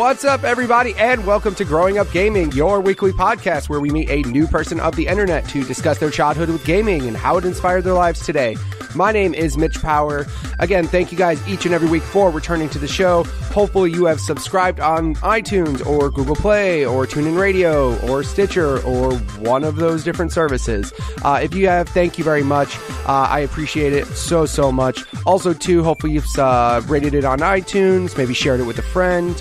What's up, everybody, and welcome to Growing Up Gaming, your weekly podcast where we meet a new person of the internet to discuss their childhood with gaming and how it inspired their lives today. My name is Mitch Power. Again, thank you guys each and every week for returning to the show. Hopefully you have subscribed on iTunes or Google Play or TuneIn Radio or Stitcher or one of those different services. If you have, thank you very much. I appreciate it so much. Also, too, hopefully you've rated it on iTunes, maybe shared it with a friend.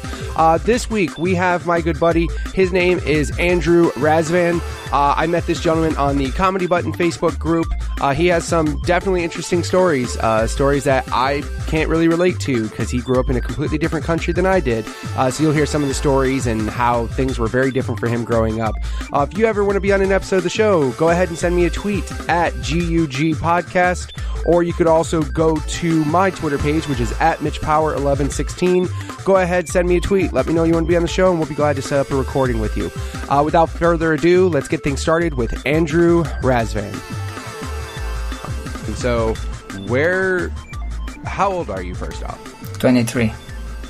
This week, we have my good buddy. His name is Andrei Razvan. I met this gentleman on the Comedy Button Facebook group. He has some definitely interesting stories, stories that I can't really relate to because he grew up in a completely different country than I did. So you'll hear some of the stories and how things were very different for him growing up. If you ever want to be on an episode of the show, go ahead and send me a tweet at GUG Podcast, or you could also go to my Twitter page, which is at MitchPower1116. Go ahead, send me a tweet. Let me know you want to be on the show, and we'll be glad to set up a recording with you. Without further ado, let's get things started with Andrei Razvan. And so, how old are you first off? 23.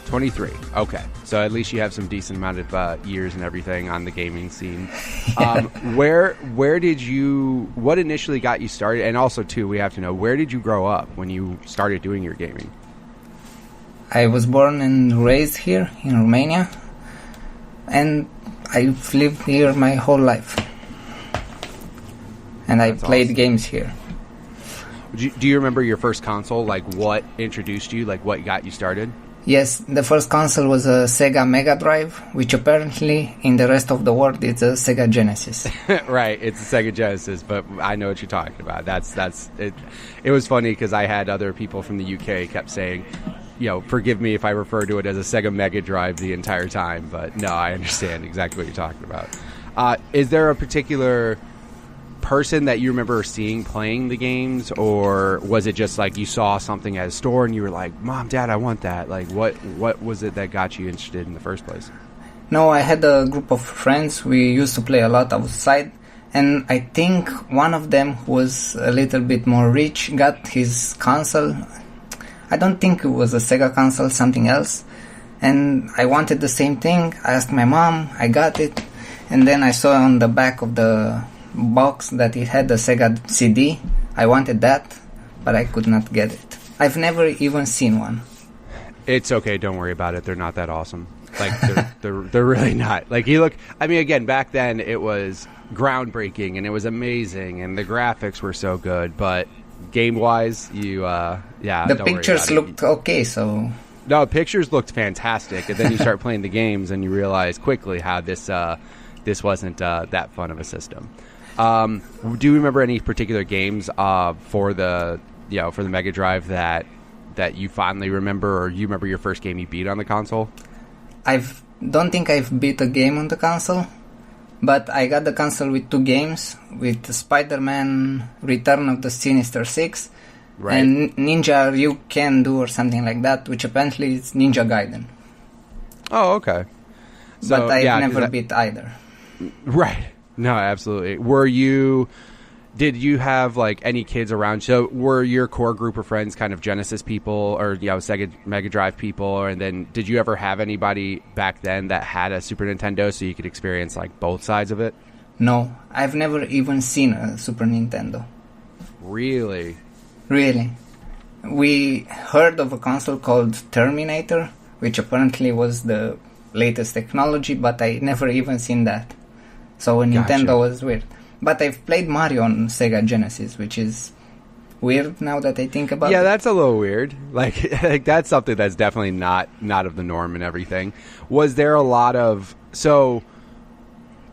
23. Okay. So at least you have some decent amount of years and everything on the gaming scene. What initially got you started? And also, too, we have to know, where did you grow up when you started doing your gaming? I was born and raised here in Romania, and I've lived here my whole life. And I played games here. Do you remember your first console? Like, what introduced you? Like, what got you started? Yes, the first console was a Sega Mega Drive, which apparently in the rest of the world is a Sega Genesis. Right, it's a Sega Genesis, but I know what you're talking about. That's it. It was funny because I had other people from the UK kept saying, forgive me if I refer to it as a Sega Mega Drive the entire time, but no, I understand exactly what you're talking about. Is there a particular person that you remember seeing playing the games, or was it just like you saw something at a store and you were like, Mom, Dad, I want that? Like, what was it that got you interested in the first place? No, I had a group of friends. We used to play a lot outside, and I think one of them who was a little bit more rich got his console. I don't think it was a Sega console, something else, and I wanted the same thing. I asked my mom, I got it, and then I saw on the back of the box that it had the Sega CD. I wanted that, but I could not get it. I've never even seen one. It's okay, don't worry about it. They're not that awesome. Like, they're really not. Like, again, back then it was groundbreaking and it was amazing and the graphics were so good, but game-wise, the pictures looked okay, so... No, pictures looked fantastic, and then you start playing the games and you realize quickly how this wasn't that fun of a system. Do you remember any particular games for the Mega Drive that you fondly remember, or you remember your first game you beat on the console? I don't think I've beat a game on the console, but I got the console with 2 games, with Spider-Man Return of the Sinister Six, right, and Ninja You Can Do or something like that, which apparently is Ninja Gaiden. Oh, okay. So, but I never beat either. Right. No, absolutely. Did you have like any kids around? So were your core group of friends kind of Genesis people or Sega Mega Drive people? And then did you ever have anybody back then that had a Super Nintendo so you could experience like both sides of it? No, I've never even seen a Super Nintendo. Really? Really. We heard of a console called Terminator, which apparently was the latest technology, but I never even seen that. So Nintendo was weird. But I've played Mario on Sega Genesis, which is weird now that I think about it. Yeah, that's a little weird. Like that's something that's definitely not of the norm and everything. Was there a lot of... So,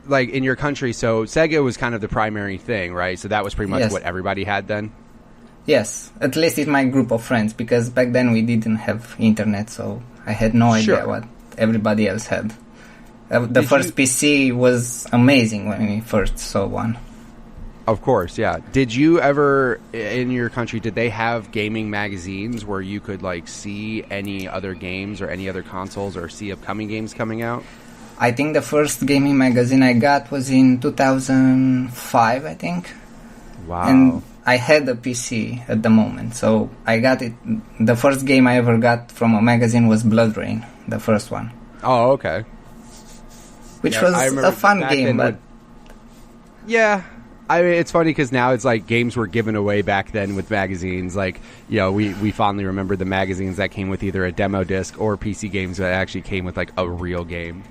like, in your country, so Sega was kind of the primary thing, right? So that was pretty much what everybody had then? Yes, at least in my group of friends, because back then we didn't have internet, so I had no idea what everybody else had. The first PC was amazing when we first saw one. Of course, yeah. Did you ever, in your country, did they have gaming magazines where you could like see any other games or any other consoles or see upcoming games coming out? I think the first gaming magazine I got was in 2005, I think. Wow. And I had a PC at the moment, so I got it. The first game I ever got from a magazine was Blood Rain, the first one. Oh, okay. Which was a fun game, but... Yeah. I mean, it's funny because now it's like games were given away back then with magazines. Like, we fondly remember the magazines that came with either a demo disc or PC games that actually came with like a real game.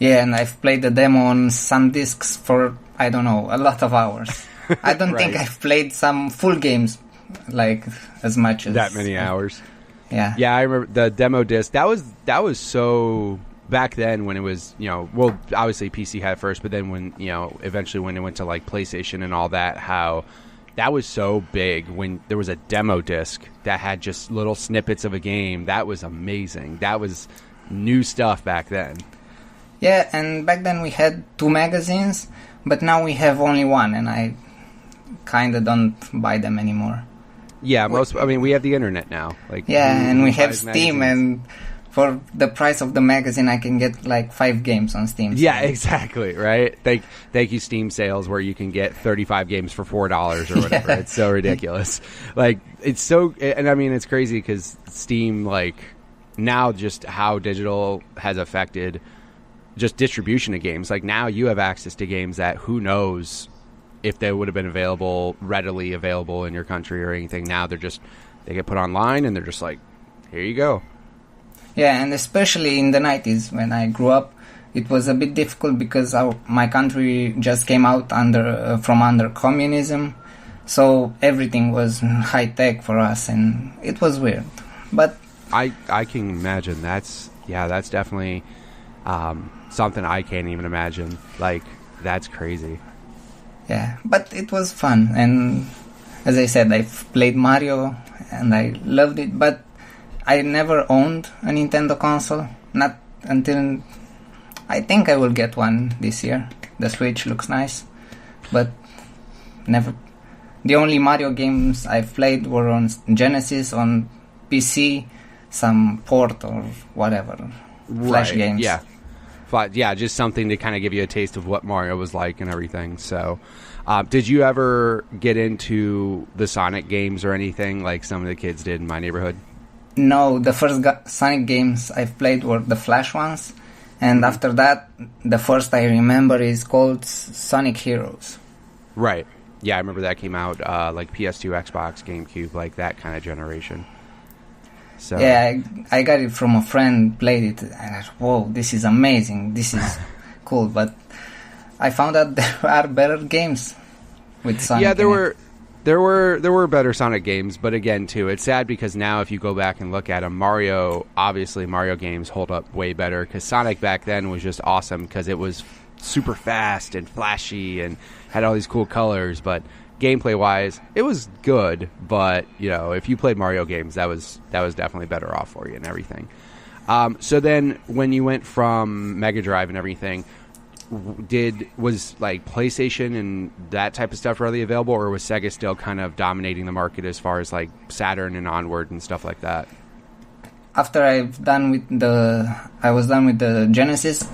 Yeah, and I've played the demo on some discs for, I don't know, a lot of hours. I don't think I've played some full games like as much as... That many hours. Yeah. Yeah, I remember the demo disc. That was so... Back then when it was, well, obviously PC had it first, but then when, eventually when it went to like PlayStation and all that, how that was so big when there was a demo disc that had just little snippets of a game. That was amazing. That was new stuff back then. Yeah, and back then we had 2 magazines, but now we have only one, and I kind of don't buy them anymore. Yeah, we have the internet now. Like, and we have Steam, magazines. And for the price of the magazine, I can get like 5 games on Steam. Yeah, exactly, right? Thank you, Steam sales, where you can get 35 games for $4 or whatever. It's so ridiculous. Like, it's so... And I mean, it's crazy because Steam, like, now just how digital has affected just distribution of games. Like, now you have access to games that who knows if they would have been readily available in your country or anything. Now they get put online and they're just like, here you go. Yeah, and especially in the 90s when I grew up, it was a bit difficult because my country just came out from under communism, so everything was high tech for us, and it was weird. But I can imagine that's definitely something I can't even imagine. Like, that's crazy. Yeah, but it was fun, and as I said, I've played Mario and I loved it, but I never owned a Nintendo console, not until I think I will get one this year. The Switch looks nice, but never. The only Mario games I've played were on Genesis, on PC, some port or whatever, Flash games. Yeah, just something to kind of give you a taste of what Mario was like and everything. So, did you ever get into the Sonic games or anything like some of the kids did in my neighborhood? No, the first Sonic games I've played were the Flash ones, and after that, the first I remember is called Sonic Heroes. Right. Yeah, I remember that came out like PS2, Xbox, GameCube, like that kind of generation. So yeah, I got it from a friend, played it, and I thought, whoa, this is amazing, this is cool. But I found out there are better games with Sonic. Yeah, there were better Sonic games, but again, too, it's sad because now if you go back and look at them, Mario games hold up way better because Sonic back then was just awesome because it was super fast and flashy and had all these cool colors, but gameplay-wise, it was good, but, if you played Mario games, that was definitely better off for you and everything. So then when you went from Mega Drive and everything, was like PlayStation and that type of stuff really available, or was Sega still kind of dominating the market as far as like Saturn and onward and stuff like that? After I was done with the Genesis,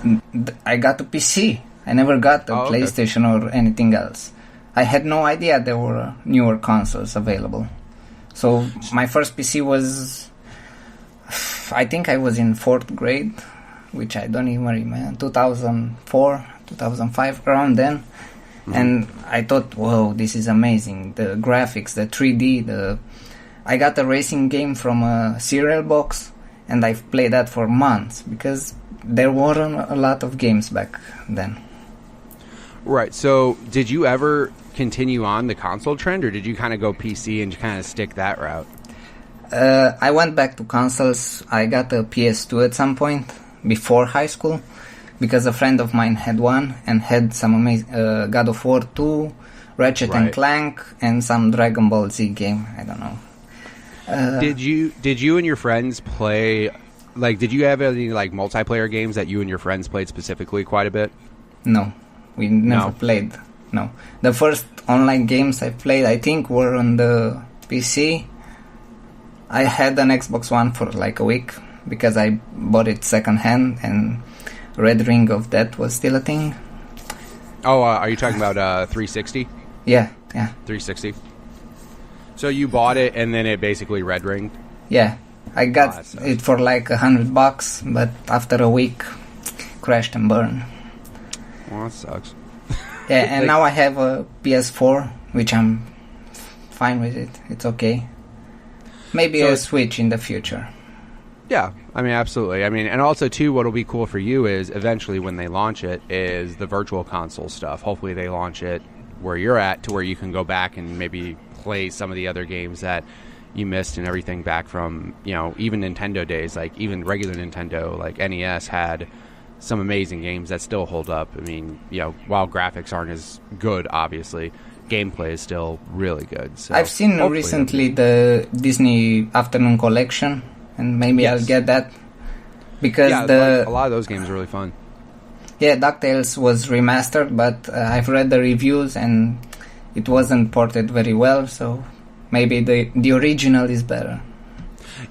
I got a PC. I never got a PlayStation or anything else. I had no idea there were newer consoles available. So my first PC was, I think I was in 4th grade, which I don't even remember, 2004, 2005, around then. Mm-hmm. And I thought, whoa, this is amazing. The graphics, the 3D, I got a racing game from a cereal box, and I've played that for months, because there weren't a lot of games back then. Right, so did you ever continue on the console trend, or did you kind of go PC and kind of stick that route? I went back to consoles. I got a PS2 at some point, before high school, because a friend of mine had one and had some amazing God of War 2, Ratchet and Clank, and some Dragon Ball Z game. I don't know. Did you and your friends play? Like, did you have any like multiplayer games that you and your friends played specifically quite a bit? No, we never played. No, the first online games I played, I think, were on the PC. I had an Xbox One for like a week, because I bought it secondhand, and Red Ring of Death was still a thing. Oh, are you talking about 360? Yeah. 360. So you bought it, and then it basically red ringed? Yeah, I got it for like $100, but after a week, crashed and burned. Well, that sucks. Yeah, and now I have a PS4, which I'm fine with it. It's okay. Maybe a Switch in the future. Yeah, I mean, absolutely. I mean, and also, too, what'll be cool for you is eventually when they launch it is the virtual console stuff. Hopefully they launch it where you're at to where you can go back and maybe play some of the other games that you missed and everything back from, even Nintendo days. Like, even regular Nintendo, like NES, had some amazing games that still hold up. I mean, while graphics aren't as good, obviously, gameplay is still really good. So I've seen recently the Disney Afternoon Collection, and maybe I'll get that. Because a lot of those games are really fun. Yeah, DuckTales was remastered, but I've read the reviews and it wasn't ported very well, so maybe the original is better.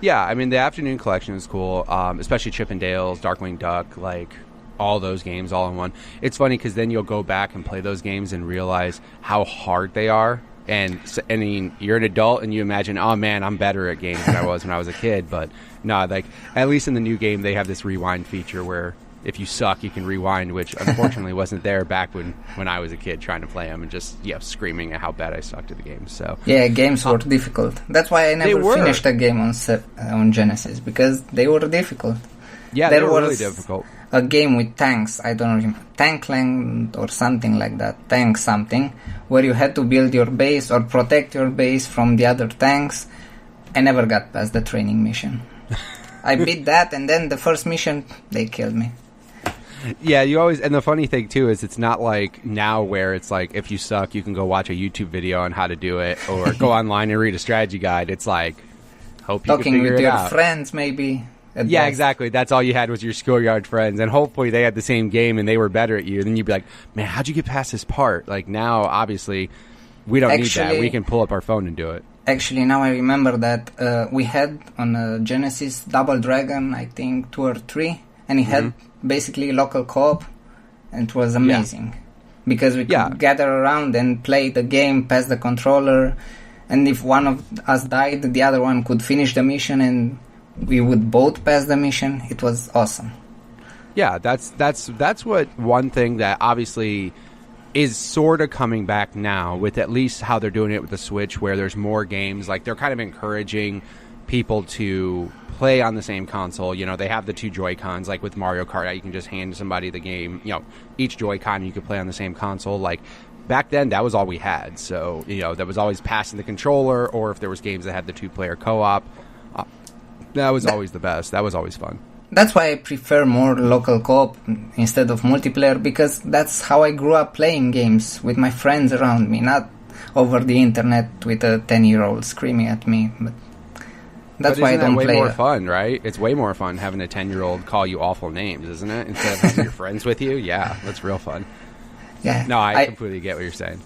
Yeah, I mean, the Afternoon Collection is cool, especially Chip 'n Dale's, Darkwing Duck, like all those games all in one. It's funny because then you'll go back and play those games and realize how hard they are. And I mean, you're an adult and you imagine, oh man, I'm better at games than I was when I was a kid. But no, like at least in the new game, they have this rewind feature where if you suck, you can rewind, which unfortunately wasn't there back when I was a kid trying to play them and just screaming at how bad I sucked at the games. So yeah, games were difficult. That's why I never finished a game on Genesis, because they were difficult. Yeah, they were really difficult. A game with tanks, I don't remember, Tankland or something like that, tank something, where you had to build your base or protect your base from the other tanks. I never got past the training mission. I beat that, and then the first mission, they killed me. Yeah, and the funny thing too is it's not like now where it's like if you suck, you can go watch a YouTube video on how to do it or go online and read a strategy guide. It's like, hope you talking can figure with it your out. Friends maybe. Yeah, exactly. That's all you had was your schoolyard friends, and hopefully they had the same game and they were better at you. Then you'd be like, man, how'd you get past this part? Like now, obviously, we don't need that. We can pull up our phone and do it. Actually, now I remember that we had on Genesis Double Dragon, I think 2 or 3, and it had basically local co-op, and it was amazing. Because we could gather around and play the game, pass the controller, and if one of us died, the other one could finish the mission, and we would both pass the mission. It was awesome. Yeah, that's what one thing that obviously is sort of coming back now with at least how they're doing it with the Switch, where there's more games. Like they're kind of encouraging people to play on the same console. They have the 2 Joy-Cons, like with Mario Kart, you can just hand somebody the game, each Joy-Con you could play on the same console. Like back then that was all we had. So, that was always passing the controller, or if there was games that had the 2-player co-op, that was always the best. That was always fun. That's why I prefer more local co-op instead of multiplayer, because that's how I grew up playing games with my friends around me, not over the internet with a 10-year-old screaming at me. But that's why I don't play. It's way more fun, right? It's way more fun having a 10-year-old call you awful names, isn't it? Instead of having your friends with you. Yeah, that's real fun. Yeah. No, I completely get what you're saying.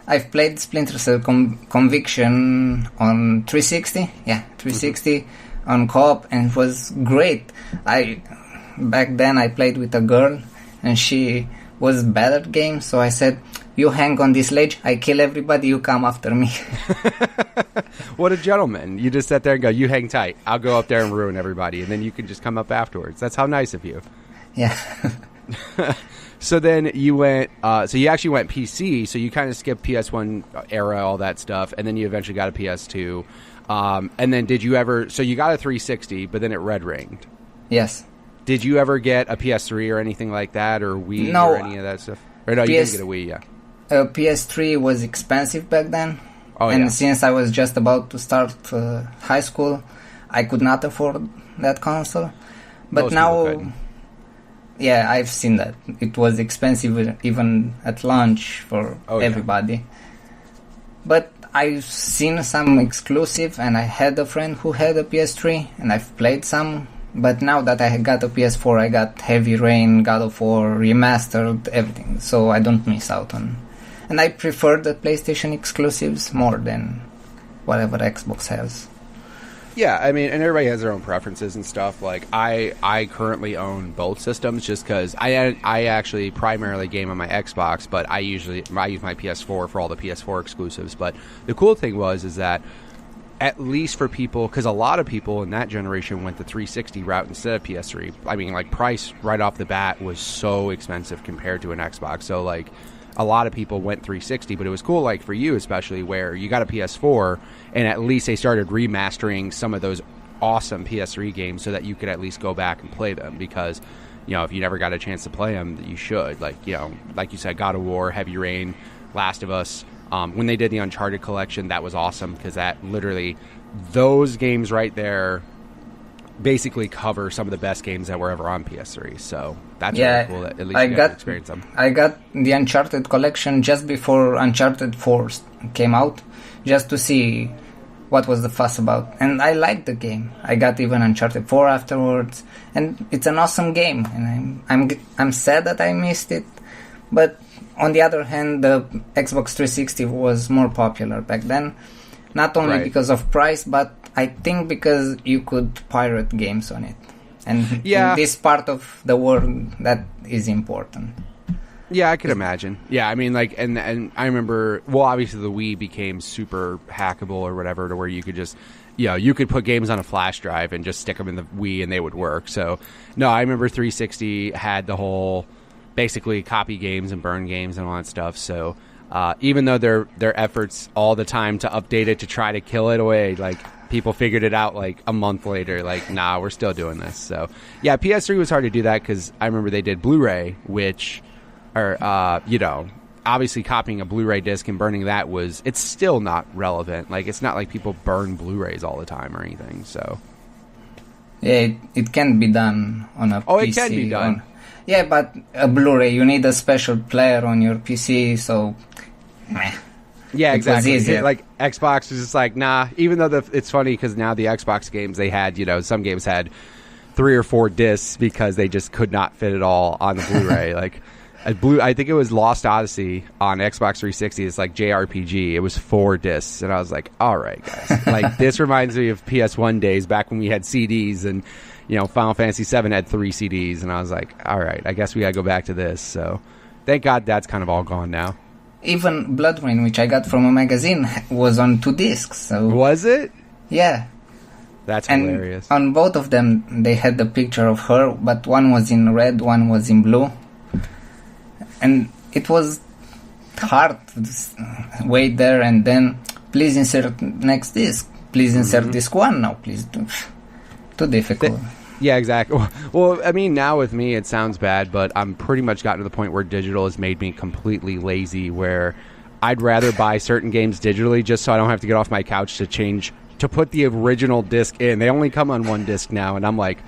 I've played Splinter Cell Conviction on 360. Yeah, 360 on co-op, and it was great. Back then I played with a girl, and she was bad at games, so I said, you hang on this ledge, I kill everybody, you come after me. What a gentleman. You just sit there and go, you hang tight, I'll go up there and ruin everybody, and then you can just come up afterwards. That's how nice of you. Yeah. So then you went, so you actually went PC, so you kind of skipped PS1 era, all that stuff, and then you eventually got a PS2. And then did you ever, so you got a 360, but then it red ringed. Yes. Did you ever get a PS3 or anything like that, or Wii or any of that stuff? Or no, you didn't get a Wii, PS3 was expensive back then. Oh, and since I was just about to start high school, I could not afford that console. But most now, yeah, I've seen that. It was expensive even at launch for everybody. But I've seen some exclusive, and I had a friend who had a PS3, and I've played some. But now that I got a PS4, I got Heavy Rain, God of War, Remastered, everything. So I don't miss out on. And I prefer the PlayStation exclusives more than whatever Xbox has. Yeah, I mean, and everybody has their own preferences and stuff. Like, I currently own both systems just because I actually primarily game on my Xbox, but I use my PS4 for all the PS4 exclusives. But the cool thing is that at least for people, because a lot of people in that generation went the 360 route instead of PS3. I mean, like, price right off the bat was so expensive compared to an Xbox. So, like, a lot of people went 360, but it was cool, like, for you especially, where you got a PS4, and at least they started remastering some of those awesome PS3 games so that you could at least go back and play them, because, you know, if you never got a chance to play them, you should. Like, you know, like you said, God of War, Heavy Rain, Last of Us. When they did the Uncharted collection, that was awesome, because that literally, those games right there basically cover some of the best games that were ever on PS3. So that's really cool that at least you got to experience them. I got the Uncharted collection just before Uncharted 4 came out, just to see what was the fuss about. And I liked the game. I got even Uncharted 4 afterwards, and it's an awesome game. And I'm sad that I missed it, but on the other hand, the Xbox 360 was more popular back then, not only because of price, but I think because you could pirate games on it. And in this part of the world, that is important. Yeah, I could imagine. Yeah, I mean, like, and I remember, well, obviously the Wii became super hackable or whatever, to where you could just, you know, you could put games on a flash drive and just stick them in the Wii and they would work. So, no, I remember 360 had the whole, basically copy games and burn games and all that stuff. So even though their efforts all the time to update it to try to kill it away, like, people figured it out like a month later, like, nah, we're still doing this. So yeah, PS3 was hard to do that, because I remember they did Blu-ray, which are you know, obviously copying a Blu-ray disc and burning that it's still not relevant. Like, it's not like people burn Blu-rays all the time or anything. So yeah, it can be done on a PC. It can be done. Yeah, but a Blu-ray, you need a special player on your PC, so meh. Yeah, exactly. Like, Xbox was just like, nah, even though it's funny, because now the Xbox games, they had, you know, some games had 3 or 4 discs because they just could not fit it all on the Blu-ray. Like, I think it was Lost Odyssey on Xbox 360. It's like JRPG. It was 4 discs. And I was like, all right, guys. Like, this reminds me of PS1 days, back when we had CDs, and, you know, Final Fantasy VII had 3 CDs. And I was like, all right, I guess we got to go back to this. So thank God that's kind of all gone now. Even Blood Rain, which I got from a magazine, was on 2 discs. So was it? Yeah. That's hilarious. On both of them, they had the picture of her, but one was in red, one was in blue. And it was hard to wait there and then, please insert next disc. Please insert disc 1 now, please. Too difficult. Yeah, exactly. Well, I mean, now with me, it sounds bad, but I'm pretty much gotten to the point where digital has made me completely lazy, where I'd rather buy certain games digitally just so I don't have to get off my couch to put the original disc in. They only come on 1 disc now, and I'm like,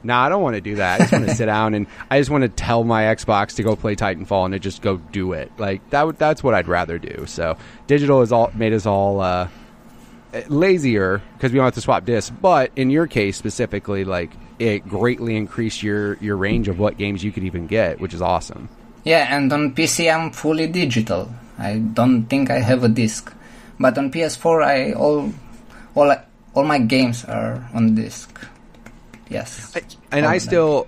nah, I don't want to do that. I just want to sit down, and I just want to tell my Xbox to go play Titanfall and to just go do it. Like, that's what I'd rather do. So digital has made us all lazier, because we don't have to swap discs. But in your case specifically, like, it greatly increased your range of what games you could even get, which is awesome. Yeah, and on PC I'm fully digital. I don't think I have a disc. But on PS4 all my games are on disc. Yes. And I still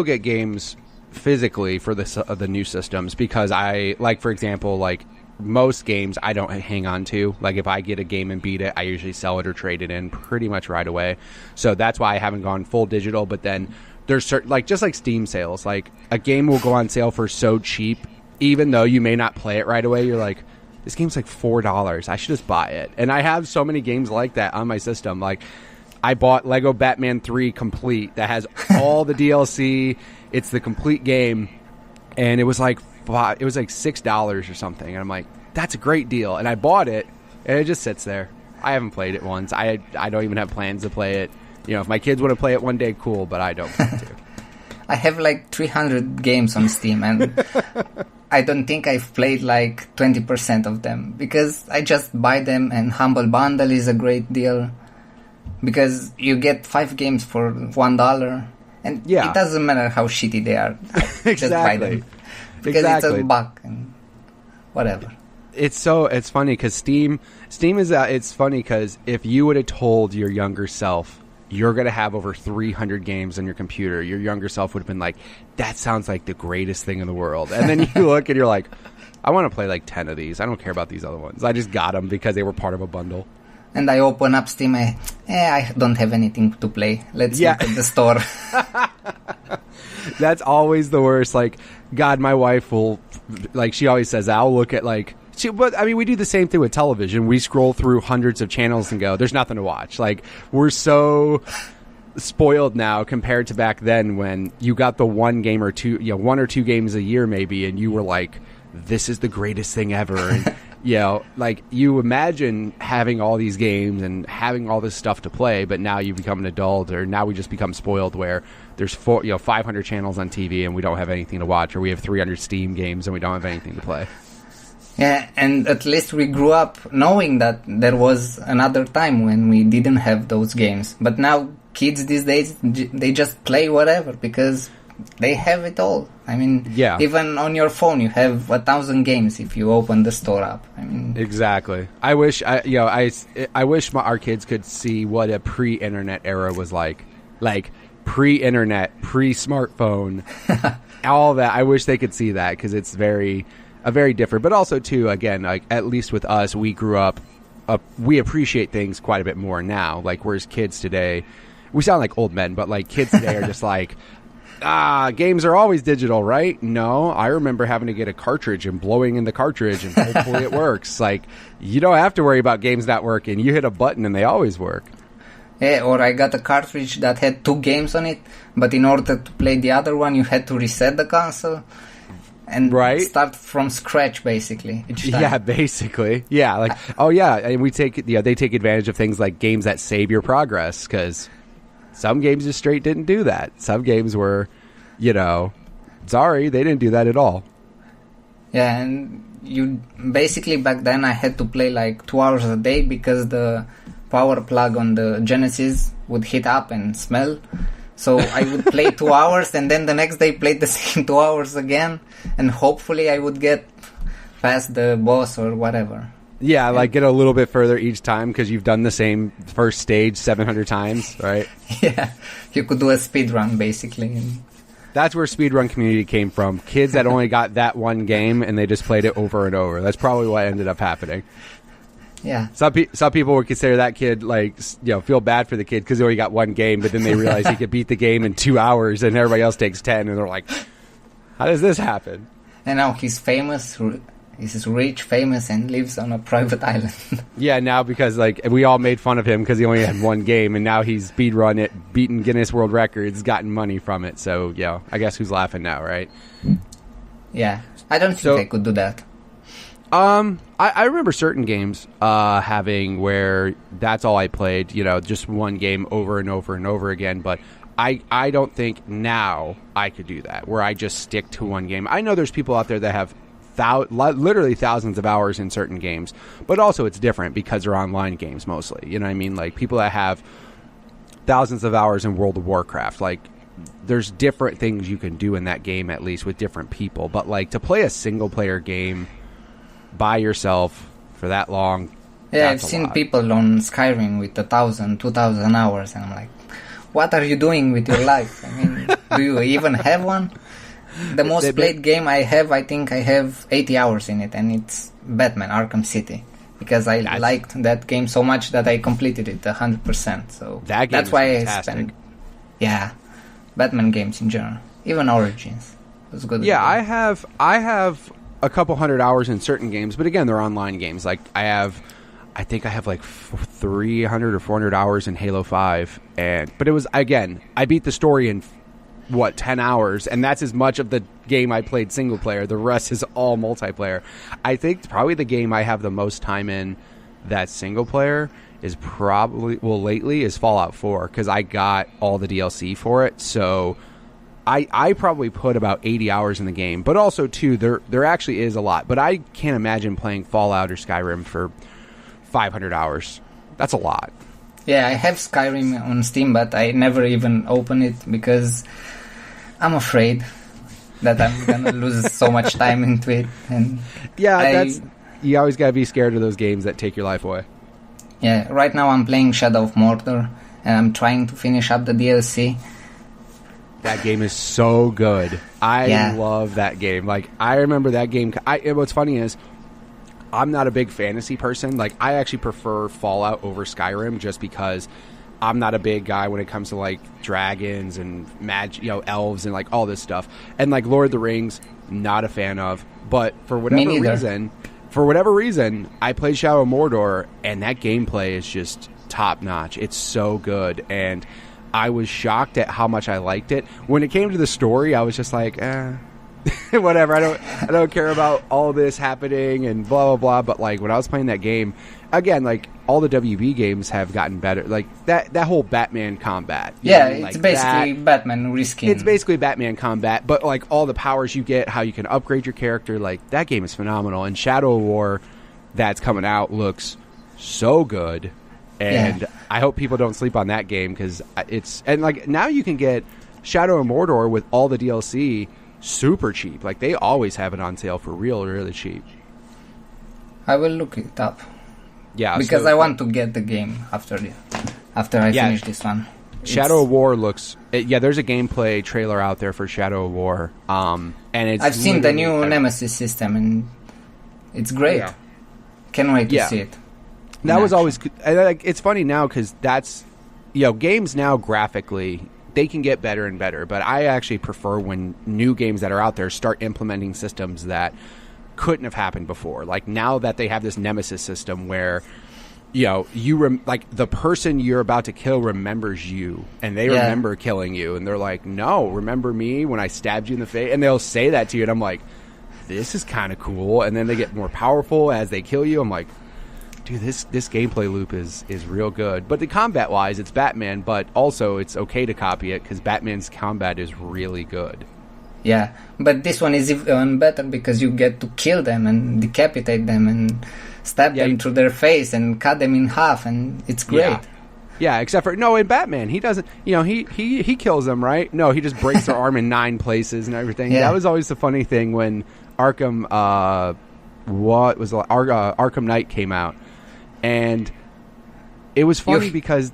get games physically for the new systems, because I, like, for example, like, most games I don't hang on to. Like, if I get a game and beat it, I usually sell it or trade it in pretty much right away. So that's why I haven't gone full digital. But then there's certain, like, just like Steam sales, like, a game will go on sale for so cheap, even though you may not play it right away. You're like, this game's like $4. I should just buy it. And I have so many games like that on my system. Like, I bought Lego Batman 3 Complete that has all the DLC. It's the complete game, and it was like $6 or something. And I'm like, that's a great deal. And I bought it, and it just sits there. I haven't played it once. I don't even have plans to play it. You know, if my kids want to play it one day, cool, but I don't want to. I have like 300 games on Steam, and I don't think I've played like 20% of them, because I just buy them, and Humble Bundle is a great deal, because you get 5 games for $1, and it doesn't matter how shitty they are. Exactly. Just buy them. Because it's a buck and whatever. It's funny because Steam is it's funny because if you would have told your younger self you're going to have over 300 games on your computer, your younger self would have been like, that sounds like the greatest thing in the world. And then you look and you're like, I want to play like 10 of these. I don't care about these other ones. I just got them because they were part of a bundle. And I open up Steam, I don't have anything to play. Let's look at the store. That's always the worst. Like, God, my wife will, like, she always says, I'll look at, like, but I mean, we do the same thing with television. We scroll through hundreds of channels and go, there's nothing to watch. Like, we're so spoiled now compared to back then when you got the one game or two, one or two games a year maybe, and you were like, this is the greatest thing ever. And, like, you imagine having all these games and having all this stuff to play, but now you become an adult, or now we just become spoiled where there's 500 channels on TV and we don't have anything to watch, or we have 300 Steam games and we don't have anything to play. Yeah, and at least we grew up knowing that there was another time when we didn't have those games. But now kids these days, they just play whatever because they have it all. I mean, even on your phone you have 1,000 games if you open the store up. I mean, exactly. I wish I wish our kids could see what a pre-internet era was like pre-internet, pre-smartphone, all that. I wish they could see that because it's very different. But also too, again, like, at least with us, we grew up, we appreciate things quite a bit more now. Like, whereas kids today, we sound like old men, but like kids today are just like, games are always digital, right? No, I remember having to get a cartridge and blowing in the cartridge and hopefully it works. Like, you don't have to worry about games not working. You hit a button and they always work. Yeah, or I got a cartridge that had 2 games on it, but in order to play the other one, you had to reset the console and start from scratch, basically. Yeah, basically. Yeah, like, and we take, they take advantage of things like games that save your progress, because some games just straight didn't do that. Some games were, sorry, they didn't do that at all. Yeah, and you basically back then I had to play like 2 hours a day because the power plug on the Genesis would heat up and smell. So I would play 2 hours and then the next day play the same 2 hours again, and hopefully I would get past the boss or whatever. Yeah, like get a little bit further each time because you've done the same first stage 700 times, right? Yeah, you could do a speed run basically. That's where speedrun community came from. Kids that only got that one game and they just played it over and over. That's probably what ended up happening. Yeah. Some people would consider that kid, like, feel bad for the kid because he only got one game, but then they realize he could beat the game in 2 hours and everybody else takes 10, and they're like, how does this happen? And now he's famous, he's rich, famous, and lives on a private island. Yeah, now because, like, we all made fun of him because he only had one game, and now he's speedrun it, beaten Guinness World Records, gotten money from it. So, I guess who's laughing now, right? Yeah. I don't think I could do that. I remember certain games having where that's all I played, just one game over and over and over again, but I don't think now I could do that, where I just stick to one game. I know there's people out there that have literally thousands of hours in certain games, but also it's different because they're online games mostly, you know what I mean? Like, people that have thousands of hours in World of Warcraft, like, there's different things you can do in that game, at least with different people, but like to play a single player game by yourself for that long. Yeah, I've seen people on Skyrim with 1,000, 2,000 hours, and I'm like, what are you doing with your life? I mean, do you even have one? The most played game I have, I think I have 80 hours in it, and it's Batman Arkham City, because I liked that game so much that I completed it 100%. So that's why fantastic. I spent, Batman games in general, even Origins was good. Yeah, I have a couple hundred hours in certain games, but again, they're online games. Like, I think I have like 300 or 400 hours in Halo 5, but it was, again, I beat the story in 10 hours, and that's as much of the game I played single player. The rest is all multiplayer. I think probably the game I have the most time in that's single player is lately is Fallout 4, because I got all the DLC for it. So I probably put about 80 hours in the game, but also too, there actually is a lot, but I can't imagine playing Fallout or Skyrim for 500 hours. That's a lot. Yeah, I have Skyrim on Steam, but I never even open it because I'm afraid that I'm gonna lose so much time into it. And you always gotta be scared of those games that take your life away. Yeah, right now I'm playing Shadow of Mordor, and I'm trying to finish up the DLC. That game is so good. I love that game. Like, I remember that game. What's funny is, I'm not a big fantasy person. Like, I actually prefer Fallout over Skyrim just because I'm not a big guy when it comes to, like, dragons and elves and, like, all this stuff. And, like, Lord of the Rings, not a fan of. But for whatever reason, I played Shadow of Mordor, and that gameplay is just top-notch. It's so good. And I was shocked at how much I liked it. When it came to the story, I was just like, whatever. I don't care about all this happening and blah blah blah. But like when I was playing that game, again, like all the WB games have gotten better. Like that whole Batman combat. It's basically Batman reskin. It's basically Batman combat, but like all the powers you get, how you can upgrade your character. Like that game is phenomenal. And Shadow of War, that's coming out, looks so good. And I hope people don't sleep on that game because now you can get Shadow of Mordor with all the DLC. Super cheap. Like they always have it on sale for really cheap. I will look it up. Yeah, because I want to get the game after I finish this one. Shadow of War looks. There's a gameplay trailer out there for Shadow of War. And I've seen the new Nemesis system and it's great. Yeah. Can't wait to see it. That was always. It's funny now because that's games now graphically. They can get better and better, but I actually prefer when new games that are out there start implementing systems that couldn't have happened before. Like now that they have this Nemesis system where, like the person you're about to kill remembers you and they remember killing you and they're like, no, remember me when I stabbed you in the face? And they'll say that to you and I'm like, this is kind of cool. And then they get more powerful as they kill you. I'm like, dude, this gameplay loop is real good. But the combat-wise, it's Batman, but also it's okay to copy it because Batman's combat is really good. Yeah, but this one is even better because you get to kill them and decapitate them and stab them through their face and cut them in half, and it's great. Yeah, except for, in Batman, he doesn't, he kills them, right? No, he just breaks their arm in 9 places and everything. Yeah. That was always the funny thing when Arkham Knight came out. And it was funny because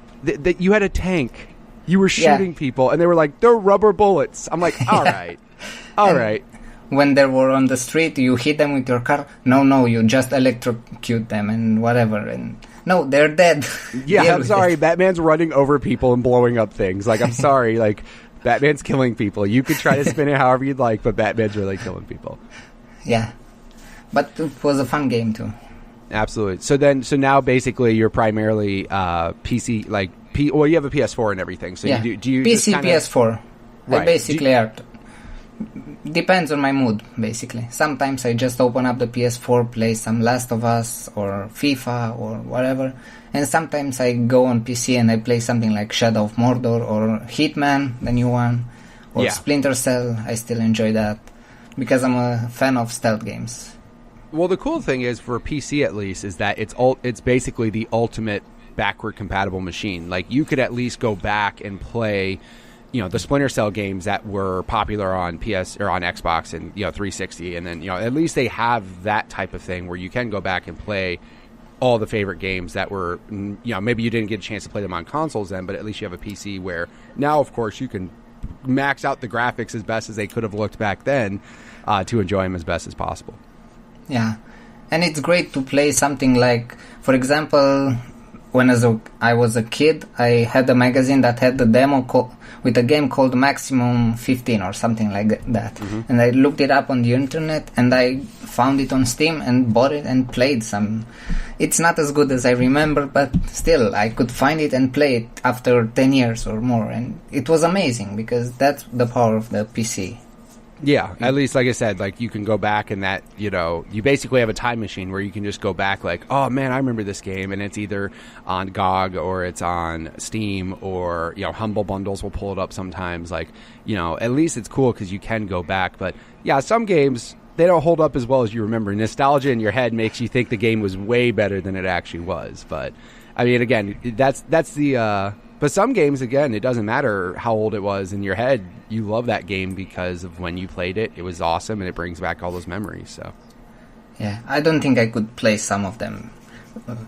you had a tank. You were shooting people, and they were like, they're rubber bullets. I'm like, all right. When they were on the street, you hit them with your car. No, you just electrocute them and whatever. And no, they're dead. Yeah, I'm sorry. Batman's running over people and blowing up things. Like, I'm sorry. Like, Batman's killing people. You could try to spin it however you'd like, but Batman's really killing people. Yeah. But it was a fun game, too. Absolutely. So now basically you're primarily PC, like you have a PS4 and everything. So do you PC, PS4. Right. I basically depends on my mood. Basically, sometimes I just open up the PS4, play some Last of Us or FIFA or whatever, and sometimes I go on PC and I play something like Shadow of Mordor or Hitman, the new one, or Splinter Cell. I still enjoy that because I'm a fan of stealth games. Well, the cool thing is for PC at least is that it's basically the ultimate backward compatible machine. Like you could at least go back and play, the Splinter Cell games that were popular on PS or on Xbox and 360, and then at least they have that type of thing where you can go back and play all the favorite games that were maybe you didn't get a chance to play them on consoles then, but at least you have a PC where now of course you can max out the graphics as best as they could have looked back then to enjoy them as best as possible. Yeah, and it's great to play something like, for example, when I was a kid, I had a magazine that had the demo with a game called Maximum 15 or something like that. Mm-hmm. And I looked it up on the internet and I found it on Steam and bought it and played some. It's not as good as I remember, but still, I could find it and play it after 10 years or more. And it was amazing because that's the power of the PC. Yeah, at least, like I said, like you can go back and that, you basically have a time machine where you can just go back like, oh man, I remember this game, and it's either on GOG or it's on Steam or, Humble Bundles will pull it up sometimes. Like, at least it's cool because you can go back. But yeah, some games, they don't hold up as well as you remember. Nostalgia in your head makes you think the game was way better than it actually was. But, I mean, again, that's the... But some games, again, it doesn't matter how old it was in your head. You love that game because of when you played it. It was awesome, and it brings back all those memories. So, yeah, I don't think I could play some of them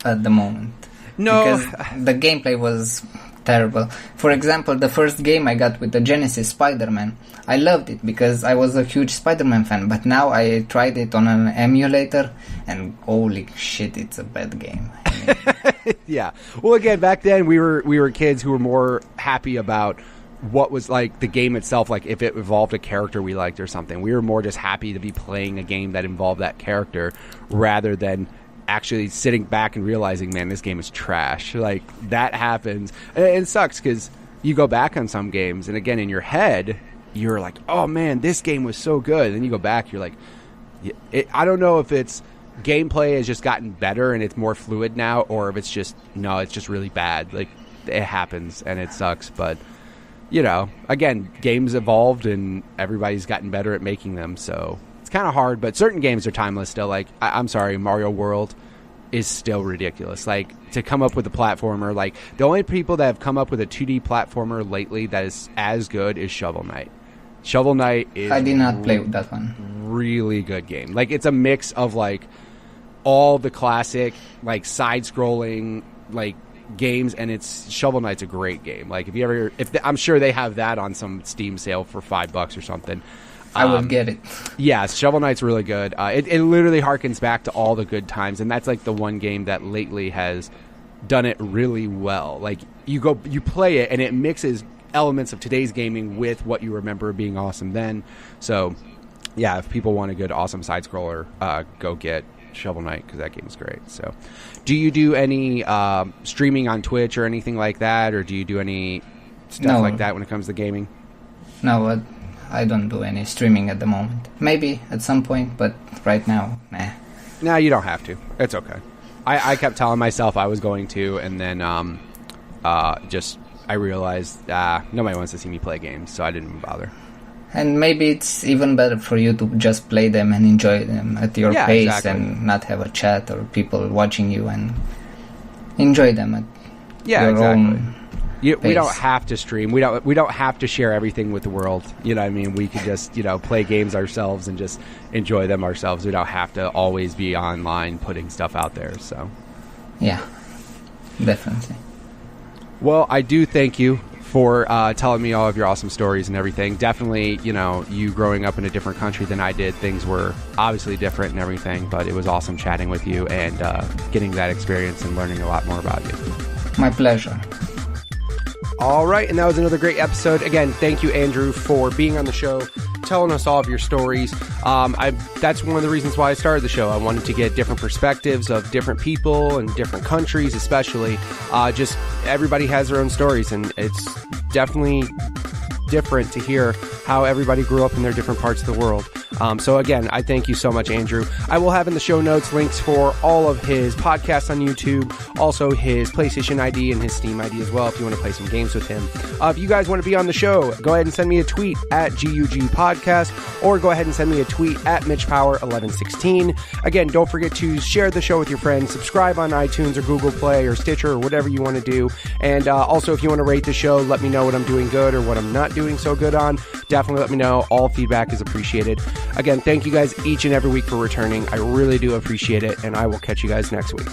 at the moment. No. Because the gameplay was terrible. For example, the first game I got with the Genesis, Spider-Man, I loved it because I was a huge Spider-Man fan, but now I tried it on an emulator and holy shit, it's a bad game. Yeah. Well, again, back then we were kids who were more happy about what was like the game itself, like if it involved a character we liked or something. We were more just happy to be playing a game that involved that character rather than actually sitting back and realizing, man, this game is trash. Like, that happens. And it sucks because you go back on some games and again in your head you're like, oh man, this game was so good. And then you go back, you're like, I don't know if it's gameplay has just gotten better and it's more fluid now, or if it's just, no, it's just really bad. Like, it happens and it sucks, but you know, again, games evolved and everybody's gotten better at making them, so it's kind of hard, but certain games are timeless still. Like, I'm sorry, Mario World is still ridiculous. Like, to come up with a platformer, like, the only people that have come up with a 2D platformer lately that is as good is Shovel Knight. Shovel Knight is... I did not play with that one. Really good game. Like, it's a mix of, like, all the classic, like, side-scrolling, like, games, and it's Shovel Knight's a great game. Like, I'm sure they have that on some Steam sale for $5 or something. I would get it. Yeah, Shovel Knight's really good. It literally harkens back to all the good times, and that's like the one game that lately has done it really well. Like, you play it, and it mixes elements of today's gaming with what you remember being awesome then. So, yeah, if people want a good, awesome side scroller, go get Shovel Knight, because that game's great. So, do you do any streaming on Twitch or anything like that, or do you do any stuff like that when it comes to gaming? No, I don't do any streaming at the moment. Maybe at some point, but right now, nah. No, you don't have to. It's okay. I kept telling myself I was going to, and then I realized nobody wants to see me play games, so I didn't even bother. And maybe it's even better for you to just play them and enjoy them at your pace, exactly, and not have a chat or people watching you, and enjoy them at your own pace. We don't have to stream. We don't have to share everything with the world. You know what I mean? We can just, play games ourselves and just enjoy them ourselves. We don't have to always be online putting stuff out there. So, yeah, definitely. Well, I do thank you for telling me all of your awesome stories and everything. Definitely, you growing up in a different country than I did, things were obviously different and everything, but it was awesome chatting with you and getting that experience and learning a lot more about you. My pleasure. All right, and that was another great episode. Again, thank you, Andrew, for being on the show, telling us all of your stories. That's one of the reasons why I started the show. I wanted to get different perspectives of different people and different countries, especially. Just everybody has their own stories, and it's definitely different to hear how everybody grew up in their different parts of the world. So again, I thank you so much, Andrew. I will have in the show notes links for all of his podcasts on YouTube, also his PlayStation ID and his Steam ID as well if you want to play some games with him. If you guys want to be on the show, go ahead and send me a tweet at GUG Podcast, or go ahead and send me a tweet at MitchPower1116. Again, don't forget to share the show with your friends, subscribe on iTunes or Google Play or Stitcher or whatever you want to do. And also, if you want to rate the show, let me know what I'm doing good or what I'm not doing so good on. Definitely let me know. All feedback is appreciated. Again, thank you guys each and every week for returning. I really do appreciate it, and I will catch you guys next week.